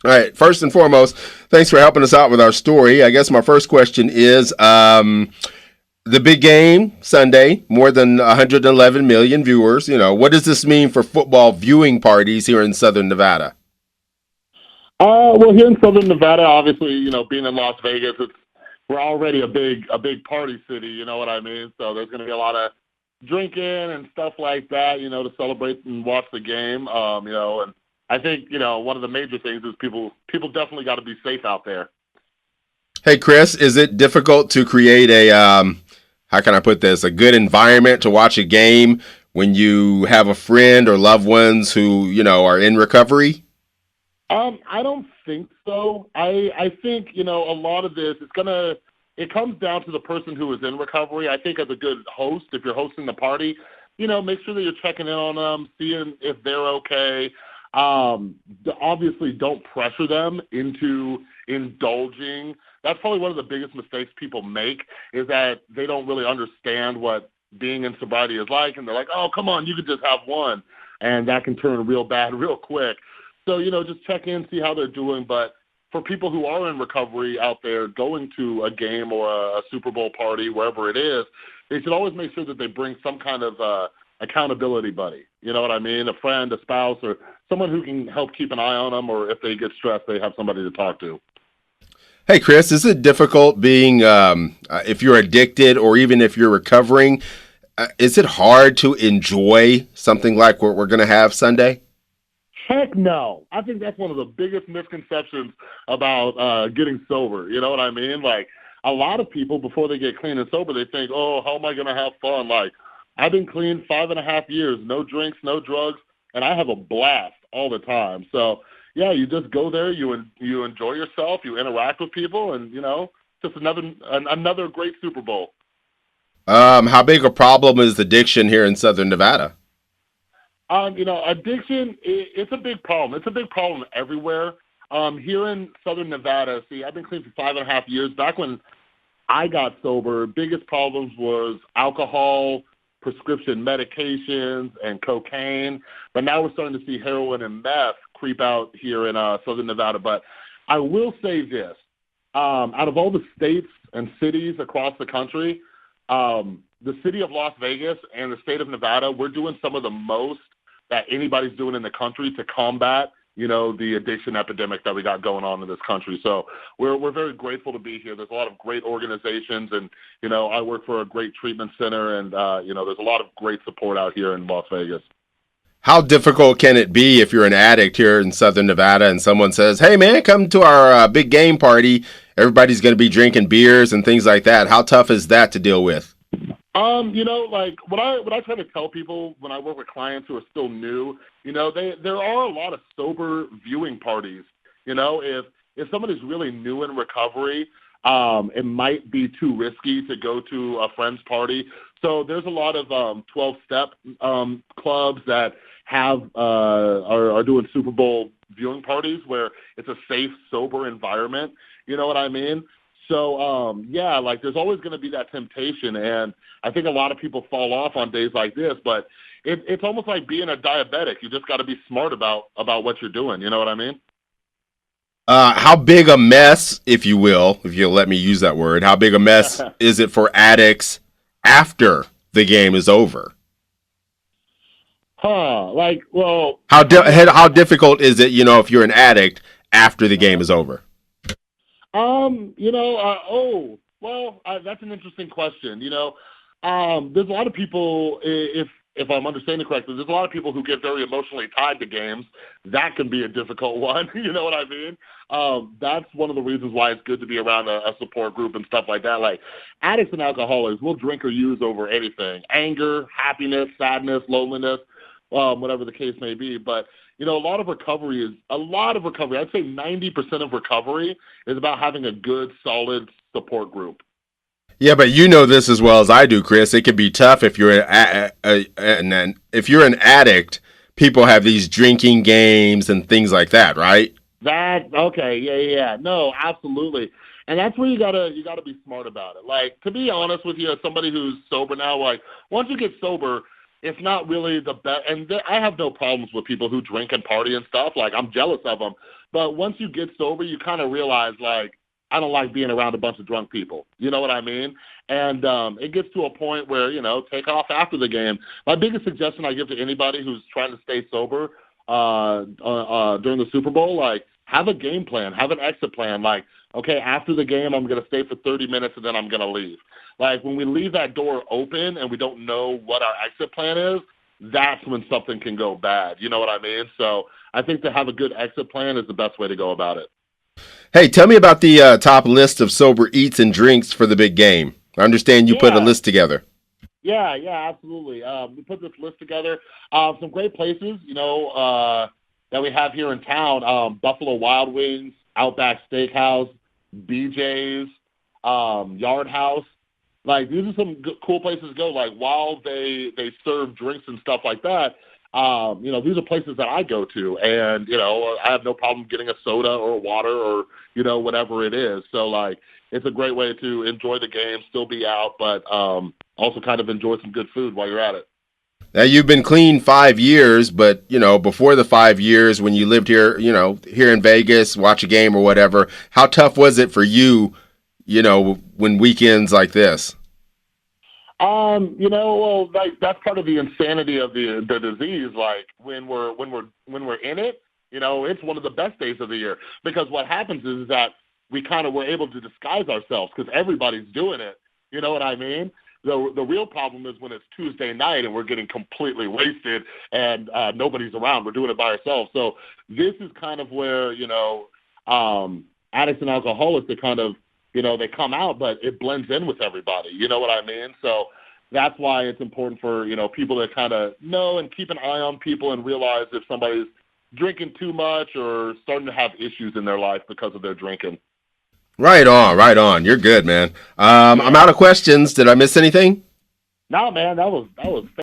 All right. First and foremost, thanks for helping us out with our story. I guess my first question is the big game Sunday, more than 111 million viewers. What does this mean for football viewing parties here in Southern Nevada? Well, here in Southern Nevada, obviously, being in Las Vegas, we're already a big party city. You know what I mean? So there's going to be a lot of drinking and stuff like that, to celebrate and watch the game. And I think one of the major things is people definitely got to be safe out there. Hey, Chris, is it difficult to create how can I put this, a good environment to watch a game when you have a friend or loved ones who, are in recovery? I don't think so. I think a lot of this it comes down to the person who is in recovery. I think as a good host, if you're hosting the party, make sure that you're checking in on them, seeing if they're okay. Obviously, don't pressure them into indulging. That's probably one of the biggest mistakes people make is that they don't really understand what being in sobriety is like, and they're like, "Oh, come on, you could just have one," and that can turn real bad real quick. So just check in, see how they're doing. But for people who are in recovery out there going to a game or a Super Bowl party, wherever it is, they should always make sure that they bring some kind of accountability buddy. You know what I mean? A friend, a spouse, or someone who can help keep an eye on them, or if they get stressed, they have somebody to talk to. Hey, Chris, is it difficult being, if you're addicted or even if you're recovering, is it hard to enjoy something like what we're going to have Sunday? Heck no. I think that's one of the biggest misconceptions about getting sober. You know what I mean? Like, a lot of people, before they get clean and sober, they think, oh, how am I going to have fun? Like, I've been clean 5.5 years, no drinks, no drugs, and I have a blast all the time. So, yeah, you just go there, you enjoy yourself, you interact with people, and, just another great Super Bowl. How big a problem is addiction here in Southern Nevada? Addiction, it's a big problem. It's a big problem everywhere. Here in Southern Nevada, see, I've been clean for 5.5 years. Back when I got sober, biggest problems was alcohol, prescription medications, and cocaine. But now we're starting to see heroin and meth creep out here in Southern Nevada. But I will say this. Out of all the states and cities across the country, the city of Las Vegas and the state of Nevada, we're doing some of the most that anybody's doing in the country to combat, the addiction epidemic that we got going on in this country. So we're very grateful to be here. There's a lot of great organizations, and, I work for a great treatment center, and, there's a lot of great support out here in Las Vegas. How difficult can it be if you're an addict here in Southern Nevada and someone says, hey, man, come to our big game party. Everybody's going to be drinking beers and things like that. How tough is that to deal with? Like what I try to tell people when I work with clients who are still new, there are a lot of sober viewing parties. If somebody's really new in recovery, it might be too risky to go to a friend's party. So there's a lot of 12-step clubs that are doing Super Bowl viewing parties where it's a safe, sober environment. You know what I mean? So, like there's always going to be that temptation, and I think a lot of people fall off on days like this, but it's almost like being a diabetic. You just got to be smart about what you're doing. You know what I mean? How big a mess, if you will, if you'll let me use that word, how big a mess is it for addicts after the game is over? Well, how difficult is it, if you're an addict after the game is over? That's an interesting question. There's a lot of people, if I'm understanding correctly, there's a lot of people who get very emotionally tied to games. That can be a difficult one. You know what I mean? That's one of the reasons why it's good to be around a support group and stuff like that. Like, addicts and alcoholics will drink or use over anything: anger, happiness, sadness, loneliness, whatever the case may be. But a lot of recovery, I'd say 90% of recovery is about having a good, solid support group. Yeah, but you know this as well as I do, Chris. It can be tough if you're if you're an addict. People have these drinking games and things like that, right? Yeah. No, absolutely. And that's where you gotta be smart about it. Like, to be honest with you, as somebody who's sober now, like, once you get sober, it's not really the best. And I have no problems with people who drink and party and stuff. Like, I'm jealous of them. But once you get sober, you kind of realize, like, I don't like being around a bunch of drunk people. You know what I mean? And it gets to a point where, take off after the game. My biggest suggestion I give to anybody who's trying to stay sober during the Super Bowl, like, have a game plan, have an exit plan. Like, okay, after the game, I'm going to stay for 30 minutes and then I'm going to leave. Like, when we leave that door open and we don't know what our exit plan is, that's when something can go bad. You know what I mean? So I think to have a good exit plan is the best way to go about it. Hey, tell me about the top list of sober eats and drinks for the big game. I understand you put a Yeah. list together. Yeah, absolutely. We put this list together. Some great places, that we have here in town. Buffalo Wild Wings, Outback Steakhouse, BJ's, Yard House. Like, these are some cool places to go. Like, while they serve drinks and stuff like that, these are places that I go to, and I have no problem getting a soda or water or whatever it is. So, like, it's a great way to enjoy the game, still be out, but also kind of enjoy some good food while you're at it. Now you've been clean 5 years, but before the 5 years, when you lived here, here in Vegas, watch a game or whatever, how tough was it for you, when weekends like this? Well, like, that's part of the insanity of the disease. Like, when we're in it, it's one of the best days of the year, because what happens is that we kind of were able to disguise ourselves because everybody's doing it. You know what I mean? The real problem is when it's Tuesday night and we're getting completely wasted and nobody's around. We're doing it by ourselves. So this is kind of where addicts and alcoholics, they kind of they come out, but it blends in with everybody. You know what I mean? So that's why it's important for people to kind of know and keep an eye on people and realize if somebody's drinking too much or starting to have issues in their life because of their drinking. Right on, right on. You're good, man. I'm Yeah. out of questions. Did I miss anything? No, man, that was